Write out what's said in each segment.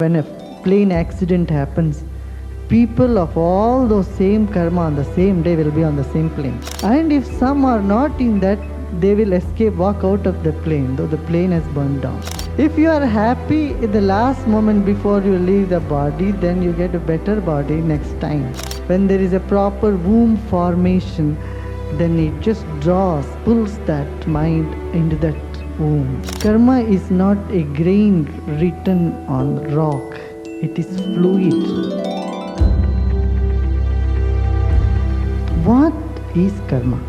When a plane accident happens, people of all those same karma on the same day will be on the same plane. And if some are not in that, they will escape, walk out of the plane, though the plane has burned down. If you are happy in the last moment before you leave the body, then you get a better body next time. When there is a proper womb formation, then it just draws, pulls that mind into that womb. Karma is not a grain written on rock, it is fluid. What is karma?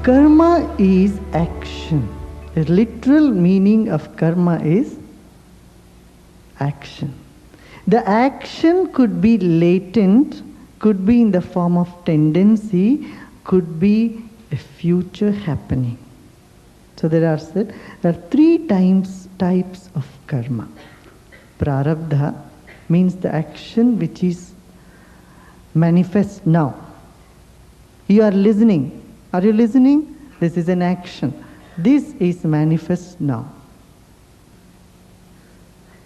Karma is action. The literal meaning of karma is action. The action could be latent, could be in the form of tendency, could be a future happening. So there are three types of karma. Prarabdha means the action which is manifest now. You are listening. Are you listening? This is an action. This is manifest now.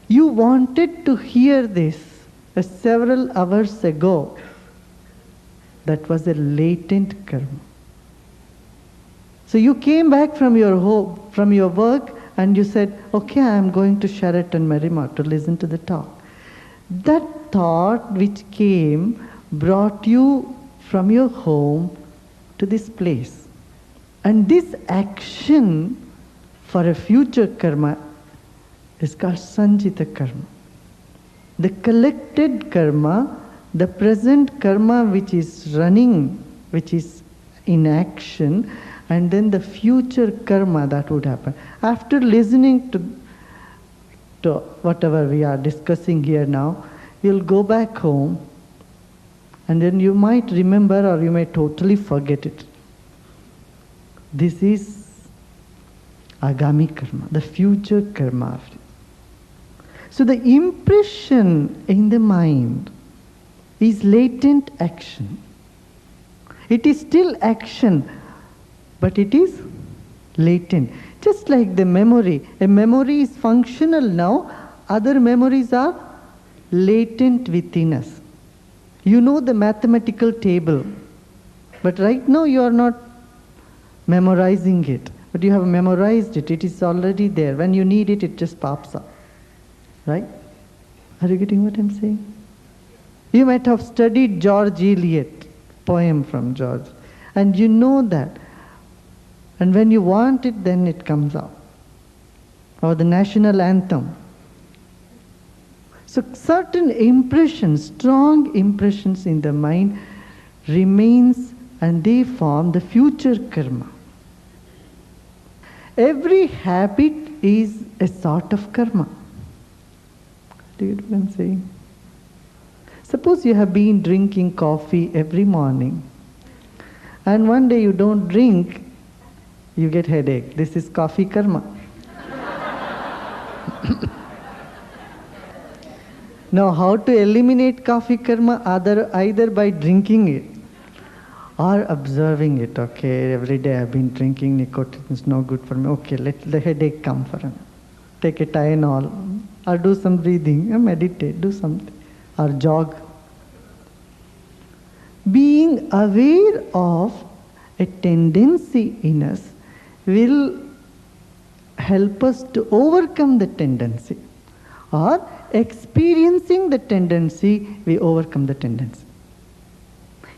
You wanted to hear this several hours ago. That was a latent karma. So you came back from your home, from your work, and you said, okay, I am going to Sheraton Merrimack to listen to the talk. That thought which came brought you from your home to this place. And this action for a future karma is called Sanjita karma. The collected karma, the present karma which is running, which is in action, and then the future karma that would happen. After listening to whatever we are discussing here now, you'll go back home, and then you might remember or you may totally forget it. This is Agami karma, the future karma. So the impression in the mind is latent action. It is still action, but it is latent. Just like the memory. A memory is functional now, other memories are latent within us. You know the mathematical table, but right now you are not memorizing it. But you have memorized it, it is already there. When you need it, it just pops up. Right? Are you getting what I'm saying? You might have studied George Eliot, poem from George, and you know that. And when you want it, then it comes out. Or the national anthem. So certain impressions, strong impressions in the mind remains, and they form the future karma. Every habit is a sort of karma. Do you know what I'm saying? Suppose you have been drinking coffee every morning, and one day you don't drink, you get headache. This is coffee karma. Now, how to eliminate coffee karma? Either by drinking it or observing it. Okay, every day I've been drinking nicotine, it's no good for me. Okay, let the headache come for me. Take a Tylenol, or do some breathing, or meditate, do something, or jog. Being aware of a tendency in us will help us to overcome the tendency, or experiencing the tendency, we overcome the tendency.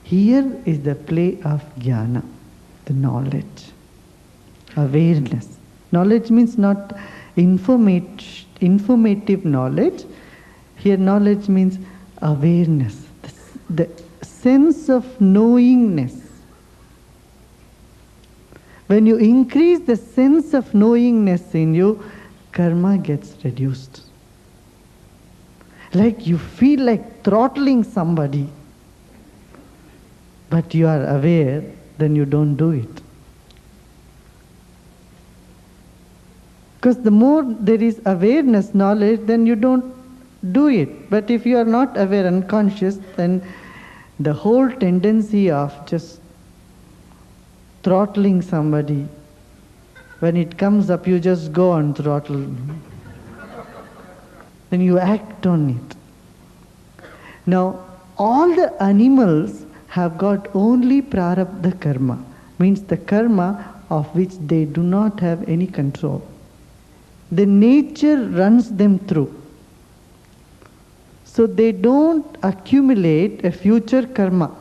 Here is the play of jnana, the knowledge, awareness. Knowledge means not informative knowledge. Here knowledge means awareness, the sense of knowingness. When you increase the sense of knowingness in you, karma gets reduced. Like you feel like throttling somebody, but you are aware, then you don't do it. Because the more there is awareness, knowledge, then you don't do it. But if you are not aware, unconscious, then the whole tendency of just throttling somebody, when it comes up, you just go and throttle. then you act on it. Now, all the animals have got only prarabdha karma, means the karma of which they do not have any control. The nature runs them through. So they don't accumulate a future karma.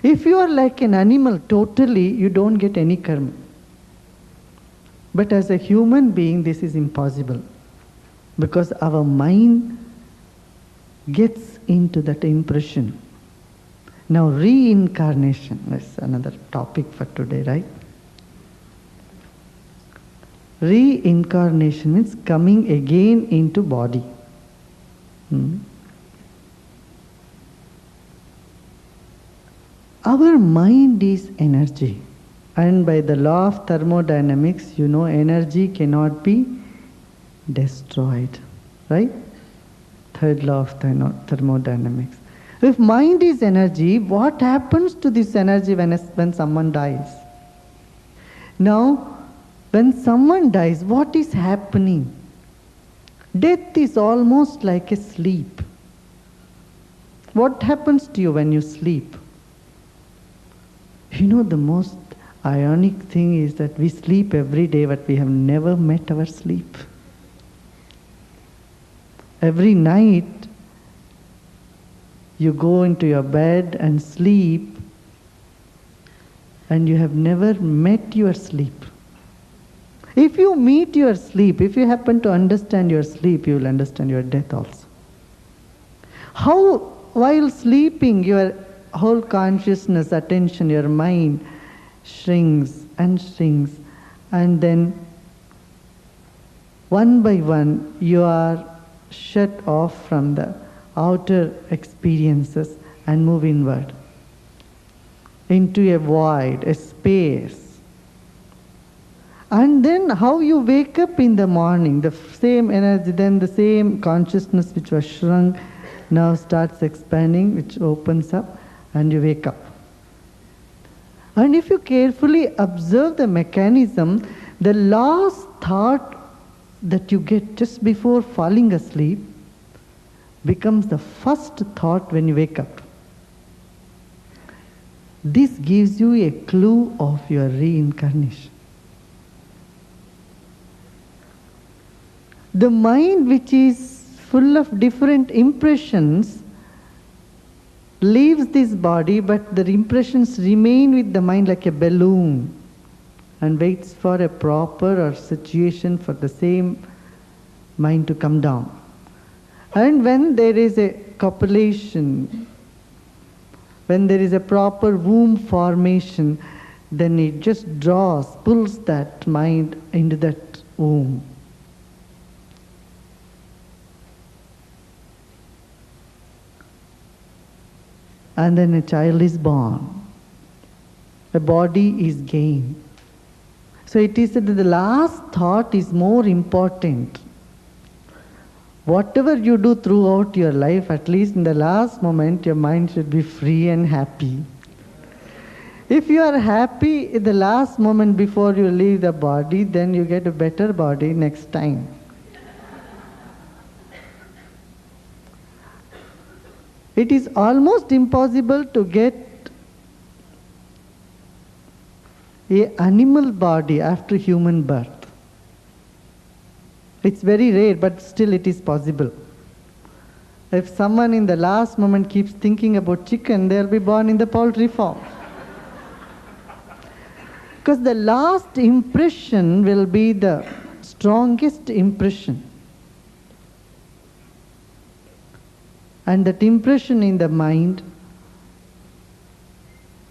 If you are like an animal totally, you don't get any karma. But as a human being, this is impossible, because our mind gets into that impression. Now, reincarnation is another topic for today, right? Reincarnation means coming again into body. Our mind is energy. And by the law of thermodynamics, you know, energy cannot be destroyed, right? Third law of thermodynamics. If mind is energy, what happens to this energy when someone dies? Now, when someone dies, what is happening? Death is almost like a sleep. What happens to you when you sleep? You know, the most ironic thing is that we sleep every day, but we have never met our sleep. Every night, you go into your bed and sleep, and you have never met your sleep. If you meet your sleep, if you happen to understand your sleep, you will understand your death also. How, while sleeping, your whole consciousness, attention, your mind shrinks, and then one by one you are shut off from the outer experiences and move inward into a void, a space. And then how you wake up in the morning, the same energy, then the same consciousness which was shrunk now starts expanding, which opens up, and you wake up. And if you carefully observe the mechanism, the last thought that you get just before falling asleep becomes the first thought when you wake up. This gives you a clue of your reincarnation. The mind, which is full of different impressions, leaves this body, but the impressions remain with the mind like a balloon and waits for a proper or situation for the same mind to come down. And when there is a copulation, when there is a proper womb formation, then it just pulls that mind into that womb. And then a child is born. A body is gained. So it is that the last thought is more important. Whatever you do throughout your life, at least in the last moment, your mind should be free and happy. If you are happy in the last moment before you leave the body, then you get a better body next time. It is almost impossible to get an animal body after human birth. It's very rare, but still it is possible. If someone in the last moment keeps thinking about chicken, they'll be born in the poultry form. Because the last impression will be the strongest impression. And that impression in the mind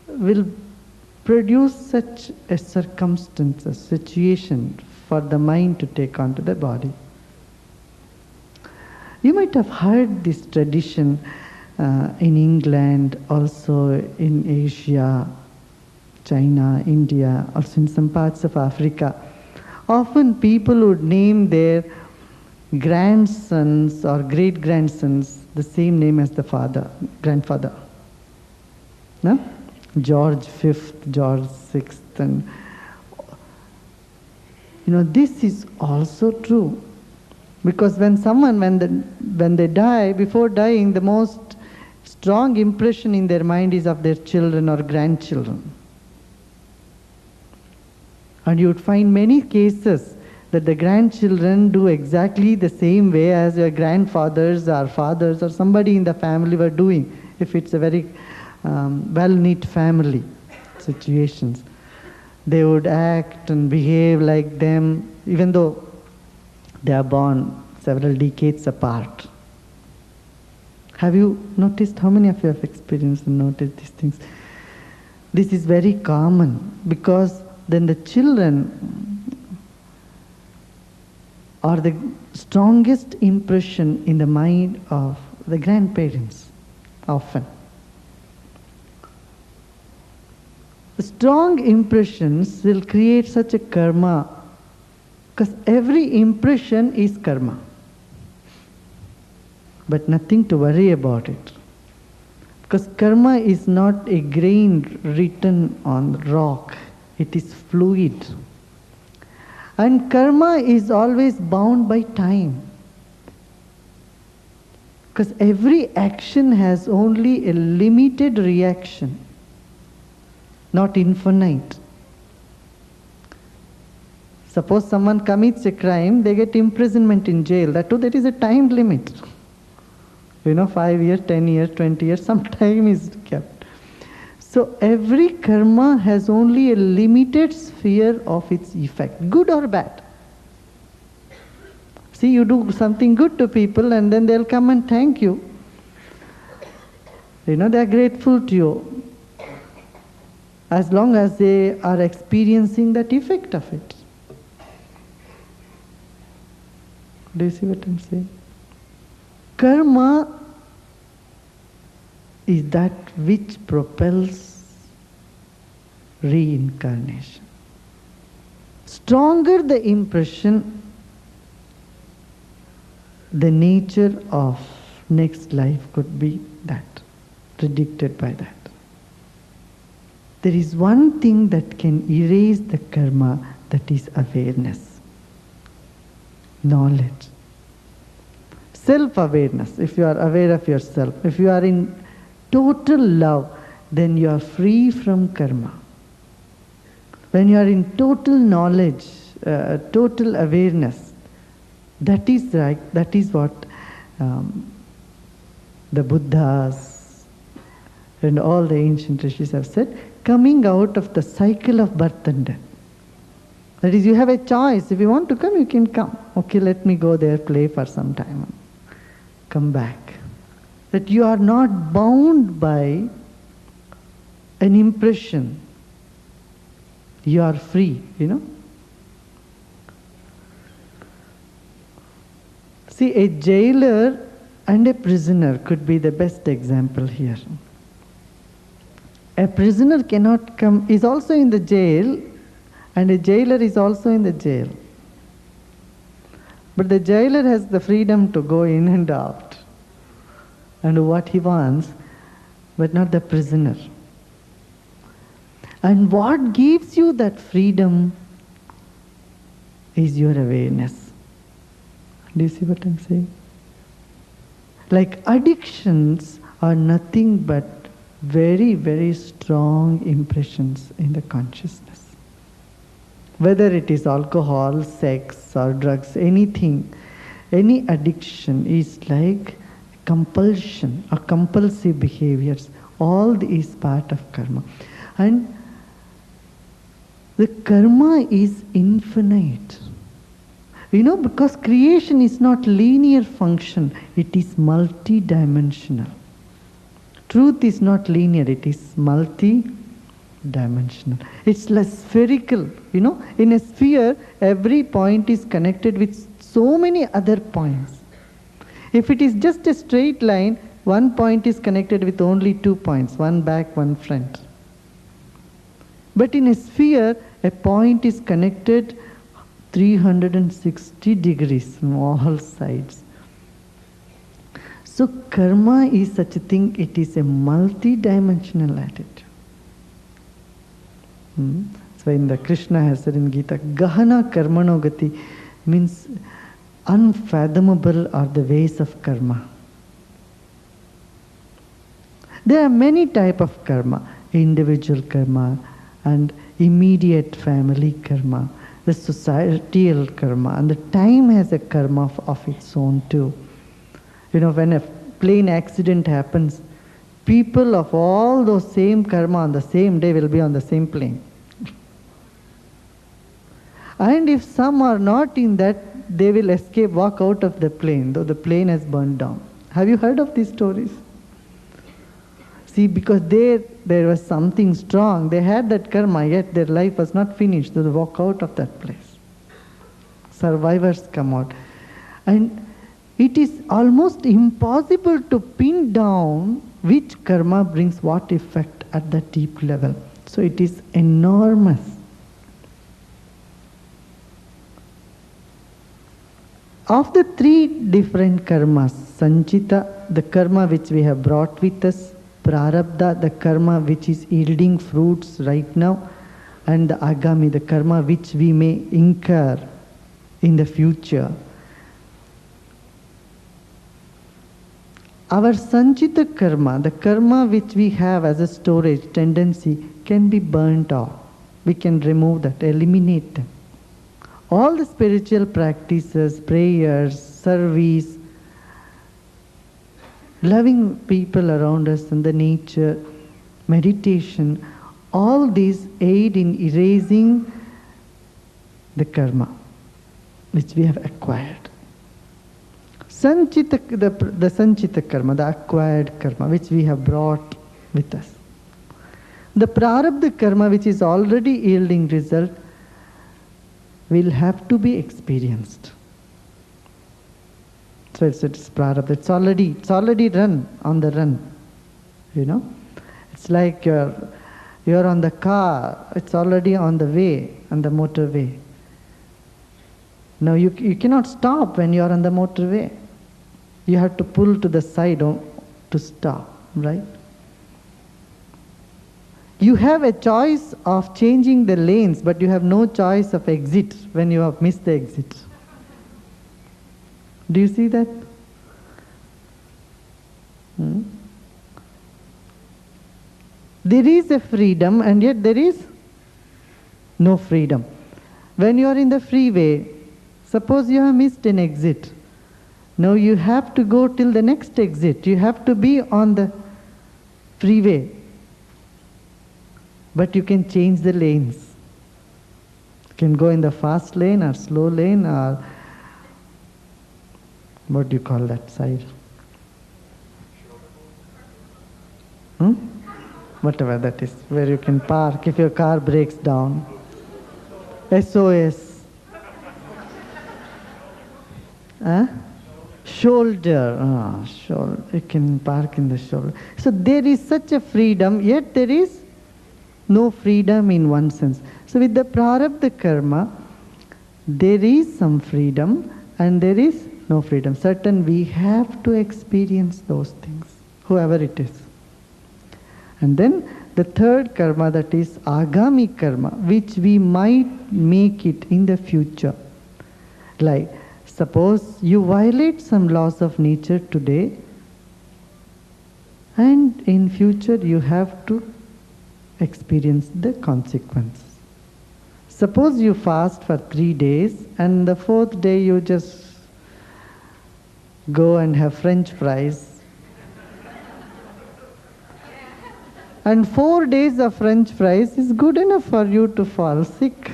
will produce such a circumstance, a situation for the mind to take on to the body. You might have heard this tradition in England, also in Asia, China, India, also in some parts of Africa. Often people would name their grandsons or great-grandsons the same name as the grandfather. No? George V, George VI. And this is also true. Because when they die, before dying, the most strong impression in their mind is of their children or grandchildren. And you would find many cases that the grandchildren do exactly the same way as your grandfathers or fathers or somebody in the family were doing, if it's a very well-knit family situations. They would act and behave like them, even though they are born several decades apart. Have you noticed, how many of you have experienced and noticed these things? This is very common, because then the children are the strongest impression in the mind of the grandparents, often. The strong impressions will create such a karma, because every impression is karma. But nothing to worry about it. Because karma is not a grain written on rock, it is fluid. And karma is always bound by time. Because every action has only a limited reaction, not infinite. Suppose someone commits a crime, they get imprisonment in jail. That too, there is a time limit. 5 years, 10 years, 20 years, some time is kept. So every karma has only a limited sphere of its effect, good or bad. See, you do something good to people and then they'll come and thank you. They are grateful to you, as long as they are experiencing that effect of it. Do you see what I'm saying? Karma is that which propels reincarnation. Stronger the impression, the nature of next life could be that, predicted by that. There is one thing that can erase the karma, that is awareness, knowledge, self-awareness. If you are aware of yourself, if you are in total love, then you are free from karma. When you are in total knowledge, total awareness, that is right, that is what the Buddhas and all the ancient rishis have said, coming out of the cycle of birth and death. That is, you have a choice. If you want to come, you can come. Okay, let me go there, play for some time, come back. That you are not bound by an impression. You are free, See, a jailer and a prisoner could be the best example here. A prisoner cannot come, is also in the jail, and a jailer is also in the jail. But the jailer has the freedom to go in and out and do what he wants, but not the prisoner. And what gives you that freedom is your awareness. Do you see what I'm saying? Like addictions are nothing but very, very strong impressions in the consciousness. Whether it is alcohol, sex or drugs, anything, any addiction is like compulsion or compulsive behaviors. All is part of karma. And the karma is infinite. Because creation is not linear function, it is multi-dimensional. Truth is not linear, it is multi-dimensional. It's less spherical. In a sphere, every point is connected with so many other points. If it is just a straight line, one point is connected with only 2 points, one back, one front. But in a sphere, a point is connected 360 degrees from all sides. So karma is such a thing, it is a multi-dimensional attitude. So in the Krishna has said in Gita, Gahana Karmano Gati, means unfathomable are the ways of karma. There are many types of karma, individual karma and immediate family karma, the societal karma, and the time has a karma of its own too. When a plane accident happens, people of all those same karma on the same day will be on the same plane. And if some are not in that, they will escape, walk out of the plane, though the plane has burned down. Have you heard of these stories? See, because there was something strong. They had that karma, yet their life was not finished. So they walk out of that place. Survivors come out. And it is almost impossible to pin down which karma brings what effect at the deep level. So it is enormous. Of the three different karmas, sanchita, the karma which we have brought with us, prarabdha, the karma which is yielding fruits right now, and the agami, the karma which we may incur in the future. Our sanchita karma, the karma which we have as a storage tendency, can be burnt off. We can remove that, eliminate them. All the spiritual practices, prayers, service, loving people around us and the nature, meditation, all these aid in erasing the karma which we have acquired. Sanchita, the sanchita karma, the acquired karma which we have brought with us. The prarabdha karma which is already yielding result will have to be experienced. So it's prarabdha. It's already on the run. It's like you're on the car. It's already on the way, on the motorway. Now you cannot stop when you're on the motorway. You have to pull to the side to stop, right? You have a choice of changing the lanes, but you have no choice of exit when you have missed the exit. Do you see that? There is a freedom, and yet there is no freedom. When you are in the freeway, suppose you have missed an exit. Now you have to go till the next exit. You have to be on the freeway. But you can change the lanes. You can go in the fast lane or slow lane or what do you call that side? Whatever that is, where you can park if your car breaks down. SOS. Shoulder. Shoulder. You can park in the shoulder. So there is such a freedom, yet there is no freedom in one sense. So with the prarabdha karma, there is some freedom and there is no freedom. Certain we have to experience those things, whoever it is. And then the third karma, that is agami karma, which we might make it in the future. Like, suppose you violate some laws of nature today, and in future you have to experience the consequences. Suppose you fast for 3 days and the 4th day you just go and have French fries. And 4 days of French fries is good enough for you to fall sick.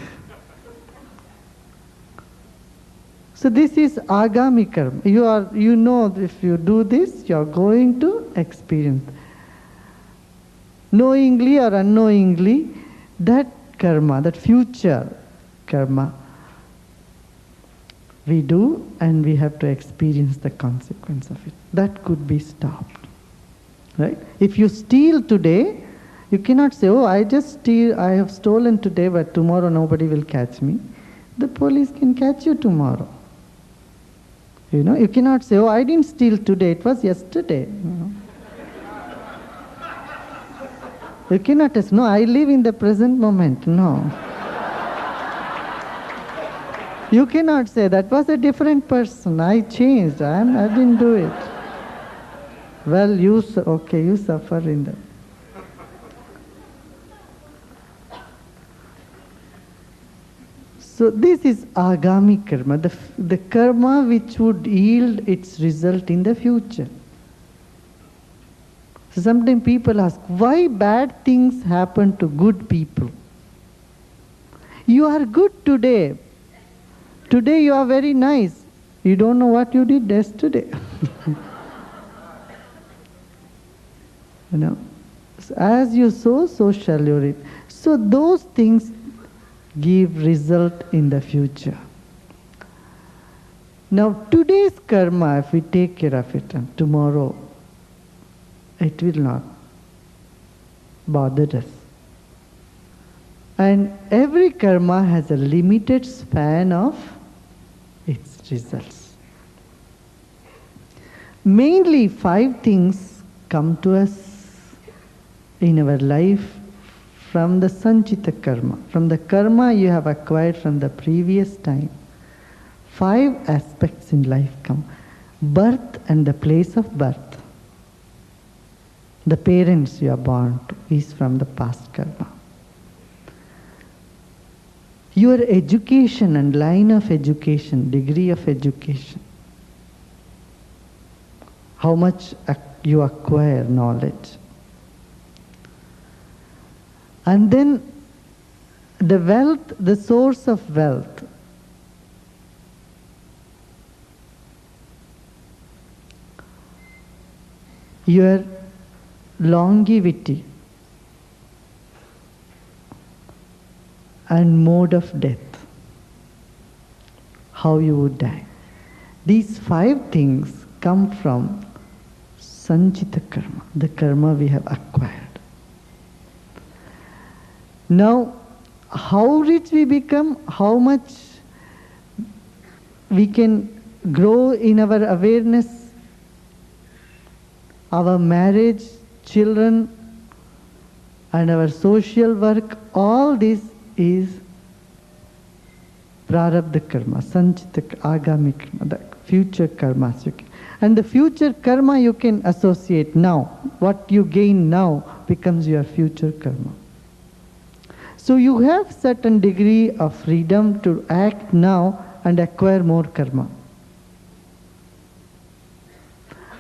So this is agami karma. You know if you do this, you are going to experience. Knowingly or unknowingly, that karma, that future karma, we do and we have to experience the consequence of it. That could be stopped. Right? If you steal today, you cannot say, oh, I have stolen today, but tomorrow nobody will catch me. The police can catch you tomorrow. You cannot say, oh, I didn't steal today, it was yesterday. You cannot say, no, I live in the present moment. No. You cannot say that was a different person. I changed. I didn't do it. Well, you suffer in that. So this is agami karma, the karma which would yield its result in the future. So sometimes people ask, why bad things happen to good people? You are good today. Today you are very nice. You don't know what you did yesterday. You know, so as you sow, so shall you reap. So those things give result in the future. Now today's karma, if we take care of it, and tomorrow it will not bother us. And every karma has a limited span of its results. Mainly 5 things come to us in our life from the sanchita karma, from the karma you have acquired from the previous time. 5 aspects in life come. Birth and the place of birth. The parents you are born to is from the past karma. Your education and line of education, degree of education. How much you acquire knowledge. And then the wealth, the source of wealth. Your longevity and mode of death. How you would die. These 5 things come from sanchita karma, the karma we have acquired. Now, how rich we become, how much we can grow in our awareness, our marriage, children, and our social work, all this is prarabdha karma, sanchita, agami karma, the future karmas you can. And the future karma you can associate now. What you gain now becomes your future karma. So you have certain degree of freedom to act now and acquire more karma.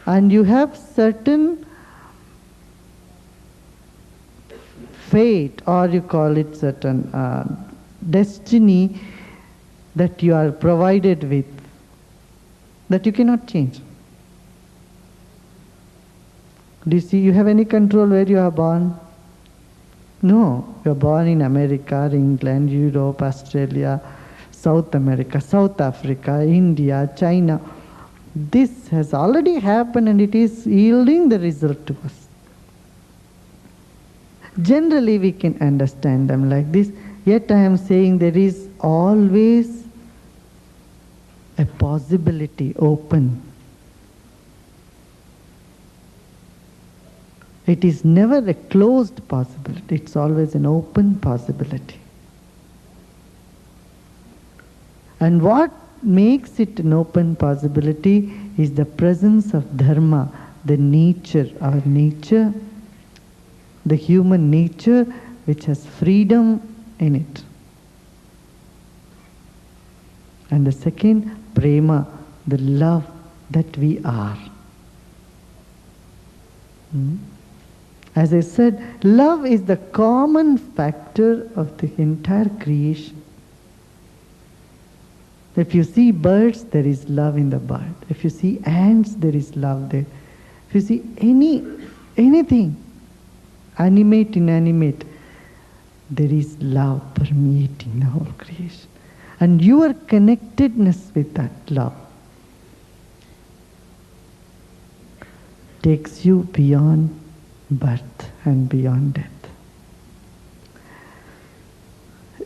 And you have certain fate, or you call it certain destiny that you are provided with, that you cannot change. Do you see, you have any control where you are born? No, you are born in America, England, Europe, Australia, South America, South Africa, India, China. This has already happened and it is yielding the result to us. Generally we can understand them like this, yet I am saying there is always a possibility open. It is never a closed possibility, it's always an open possibility. And what makes it an open possibility is the presence of dharma, the nature, our nature, the human nature which has freedom in it. And the second, prema, the love that we are. As I said, love is the common factor of the entire creation. If you see birds, there is love in the bird. If you see ants, there is love there. If you see anything, animate, inanimate, there is love permeating the whole creation. And your connectedness with that love takes you beyond birth and beyond death.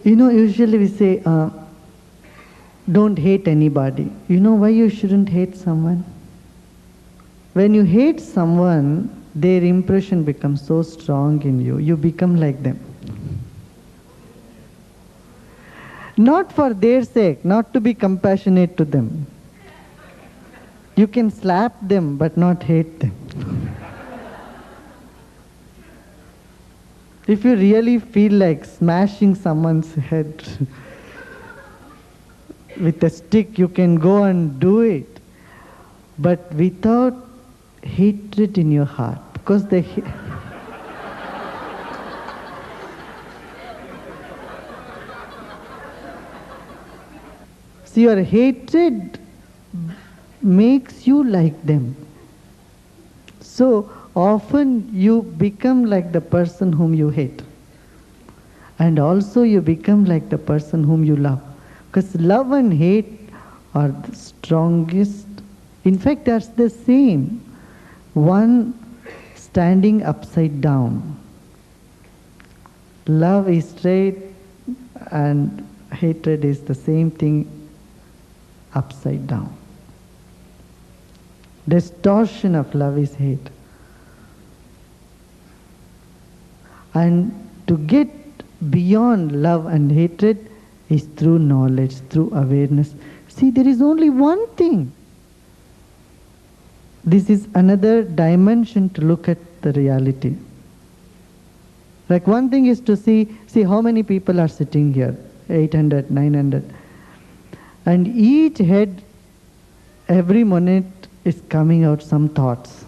You know, usually we say, don't hate anybody. You know why you shouldn't hate someone? When you hate someone, their impression becomes so strong in you, you become like them. Not for their sake, not to be compassionate to them. You can slap them, but not hate them. If you really feel like smashing someone's head with a stick, you can go and do it. But without hatred in your heart. Because see, your hatred makes you like them. So often you become like the person whom you hate. And also you become like the person whom you love. Because love and hate are the strongest. In fact, that's the same. One standing upside down. Love is straight and hatred is the same thing upside down. Distortion of love is hate. And to get beyond love and hatred is through knowledge, through awareness. See, there is only one thing. This is another dimension to look at the reality. Like one thing is to see how many people are sitting here, 800, 900. And each head, every minute is coming out some thoughts.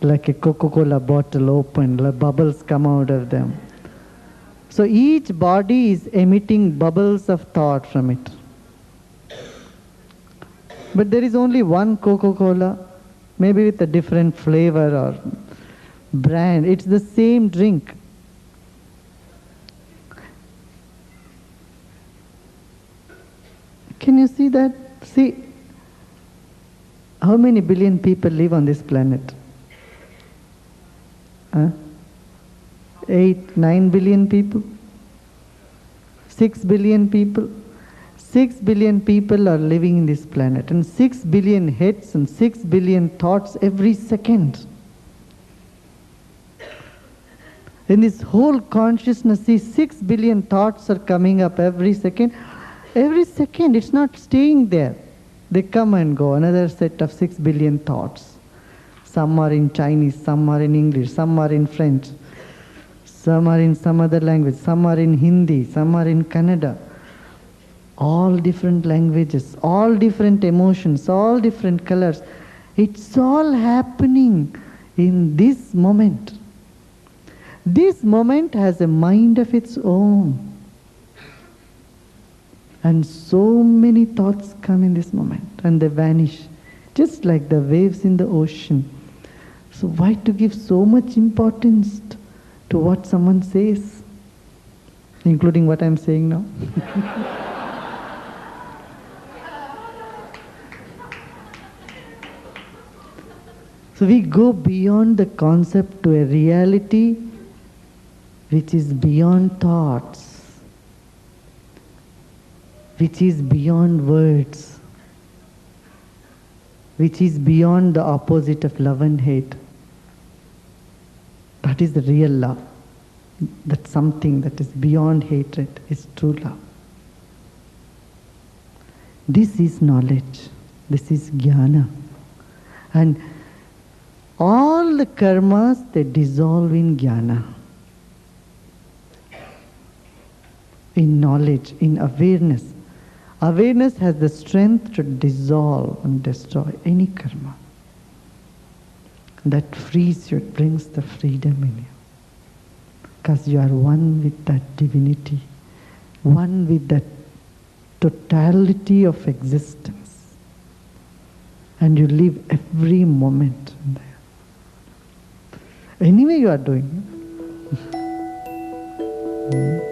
Like a Coca-Cola bottle open, like bubbles come out of them. So each body is emitting bubbles of thought from it. But there is only one Coca-Cola, maybe with a different flavor or brand. It's the same drink. Can you see that? See, how many billion people live on this planet? 8, 9 billion people? 6 billion people? 6 billion people are living in this planet, and 6 billion heads and 6 billion thoughts every second. In this whole consciousness, see, 6 billion thoughts are coming up every second. Every second, it's not staying there. They come and go, another set of 6 billion thoughts. Some are in Chinese, some are in English, some are in French, some are in some other language, some are in Hindi, some are in Kannada. All different languages, all different emotions, all different colors. It's all happening in this moment. This moment has a mind of its own. And so many thoughts come in this moment and they vanish, just like the waves in the ocean. So why to give so much importance to what someone says, including what I'm saying now? So we go beyond the concept to a reality which is beyond thoughts, which is beyond words, which is beyond the opposite of love and hate. That is the real love. That's something that is beyond hatred, is true love. This is knowledge. This is jnana. And all the karmas, they dissolve in jnana. In knowledge, in awareness. Awareness has the strength to dissolve and destroy any karma. That frees you, it brings the freedom in you. Because you are one with that divinity, one with that totality of existence. And you live every moment in there. Anyway you are doing it.